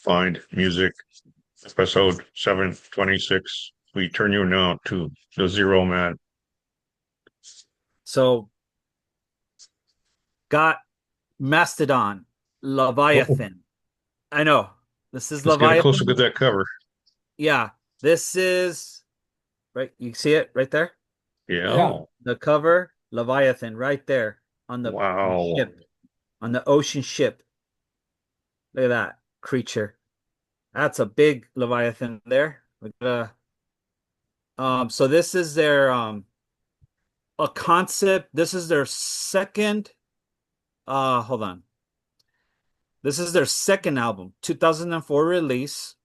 Find music, episode 726. We turn you now to the Zero Man. So got Mastodon, Oh, Leviathan. I know this is let's get a close look at Leviathan. that cover. Yeah, this is right. You see it right there? Yeah. Yeah. The cover, Leviathan, right there on the Wow. ship, on the ocean ship. Look at that creature. That's a big Leviathan there. So this is their a concept. This is their second. Hold on. This is their second album, 2004 release.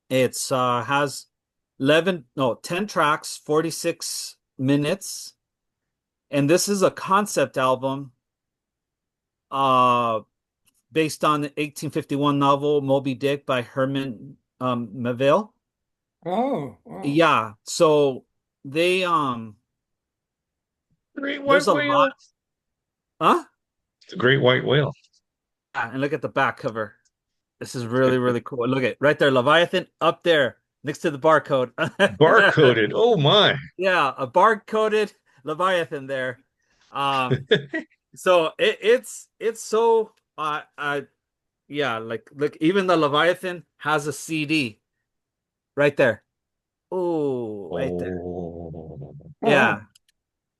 It's has 11, no, 10 tracks, 46 minutes. And this is a concept album uh based on the 1851 novel Moby Dick by Herman Melville. Oh, wow. Yeah, so they Great there's white a lot. whale. Huh? The great white whale. Yeah, and look at the back cover. This is really, really cool. Look at right there, Leviathan up there next to the barcode. Barcoded. Oh my. Yeah, a barcoded Leviathan there. Um, so it's so yeah, like look, even the Leviathan has a CD right there. Oh, right there. Oh. Oh, Yeah,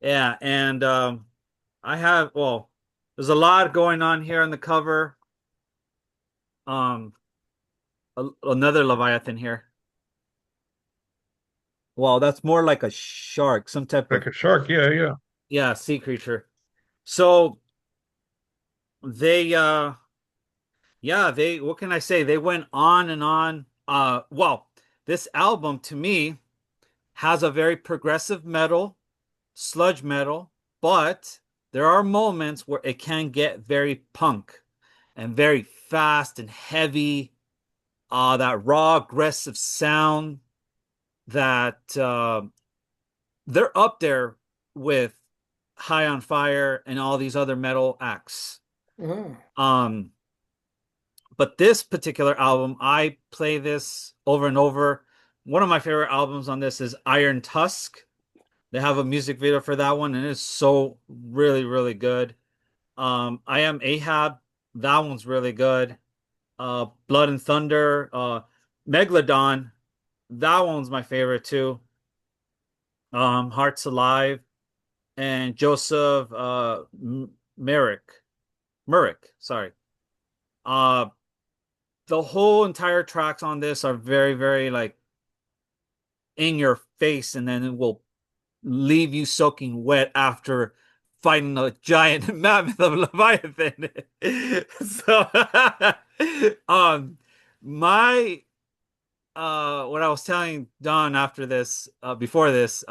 yeah, and I have well, there's a lot going on here on the cover. Um, another Leviathan here. Well, that's more like a shark, some type Like of a shark. Yeah, yeah. yeah, sea creature. So they yeah, they what can I say? They went on and on. Well, this album to me has a very progressive metal, sludge metal, but there are moments where it can get very punk and very fast and heavy. That raw, aggressive sound that they're up there with High on Fire and all these other metal acts. oh. Um, but this particular album, I play this over and over. One of my favorite albums on this is Iron Tusk. They have a music video for that one, and it's so really, really good. I Am Ahab, that one's really good. Blood and Thunder, Megalodon, that one's my favorite too. Hearts Alive, and Joseph Merrick, Murrick, sorry. Uh, the whole entire tracks on this are very, very like in your face, and then it will leave you soaking wet after fighting a giant mammoth of Leviathan. So, my what I was telling Don after this, before this,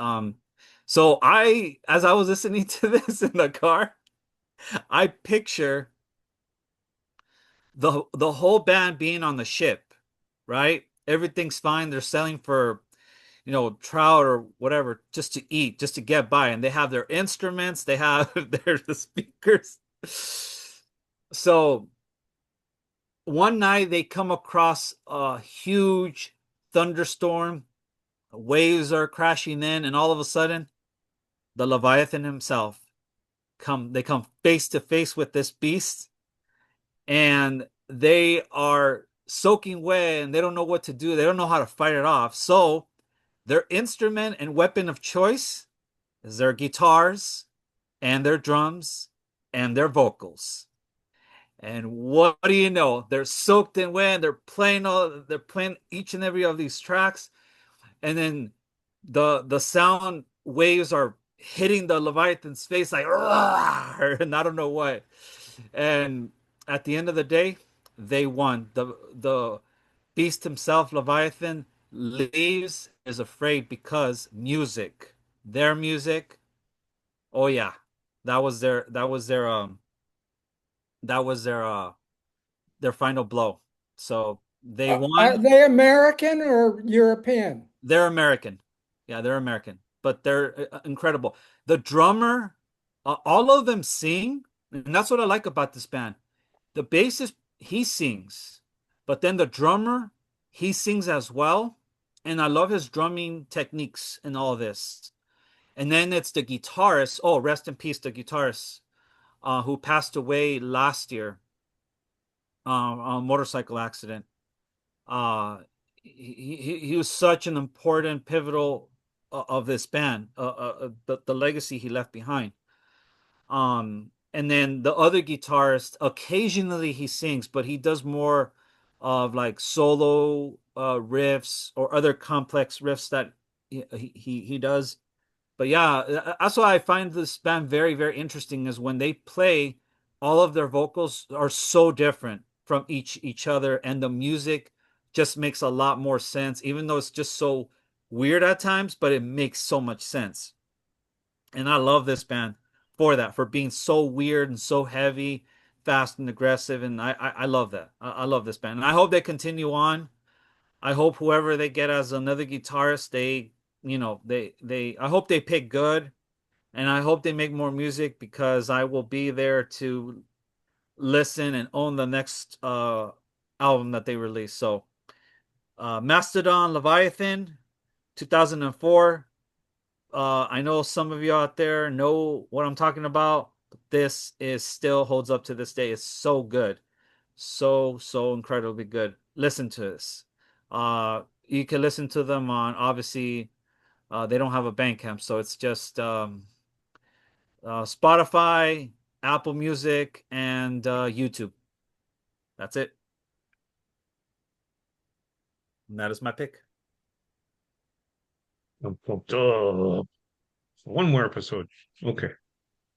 so as I was listening to this in the car, I picture the whole band being on the ship, right? Everything's fine. They're selling for trout or whatever just to eat, just to get by. And they have their instruments, they have their the speakers. So one night they come across a huge thunderstorm, waves are crashing in, and all of a sudden the Leviathan himself they come face to face with this beast, and they are soaking wet and they don't know what to do. They don't know how to fight it off. So their instrument and weapon of choice is their guitars and their drums and their vocals. And what do you know? They're soaked in wind. They're playing each and every of these tracks, and then the sound waves are hitting the Leviathan's face like and I don't know what. And at the end of the day, they won. The beast himself, Leviathan, leaves is afraid because music, their music. Oh yeah, that was their final blow. So they Are won. they American or European? They're American. Yeah, they're American, but they're incredible. The drummer, all of them sing, and that's what I like about this band. The bassist, he sings, but then the drummer, he sings as well. And I love his drumming techniques and all this. And then it's the guitarist. Oh, rest in peace, the guitarist who passed away last year on a motorcycle accident. Uh, he was such an important, pivotal of this band, the legacy he left behind. And then the other guitarist, occasionally he sings, but he does more of like solo riffs or other complex riffs that he does. But yeah, that's why I find this band very, very interesting is when they play, all of their vocals are so different from each other, and the music just makes a lot more sense, even though it's just so weird at times, but it makes so much sense. And I love this band for that, for being so weird and so heavy, fast and aggressive. And I love that. I love this band. And I hope they continue on. I hope whoever they get as another guitarist, I hope they pick good, and I hope they make more music, because I will be there to listen and own the next album that they release. So, Mastodon, Leviathan, 2004. I know some of you out there know what I'm talking about. This is still holds up to this day. It's so good. So incredibly good. Listen to this. You can listen to them on, obviously, they don't have a Bandcamp, so it's just Spotify, Apple Music, and YouTube. That's it. And that is my pick. One more episode. Okay.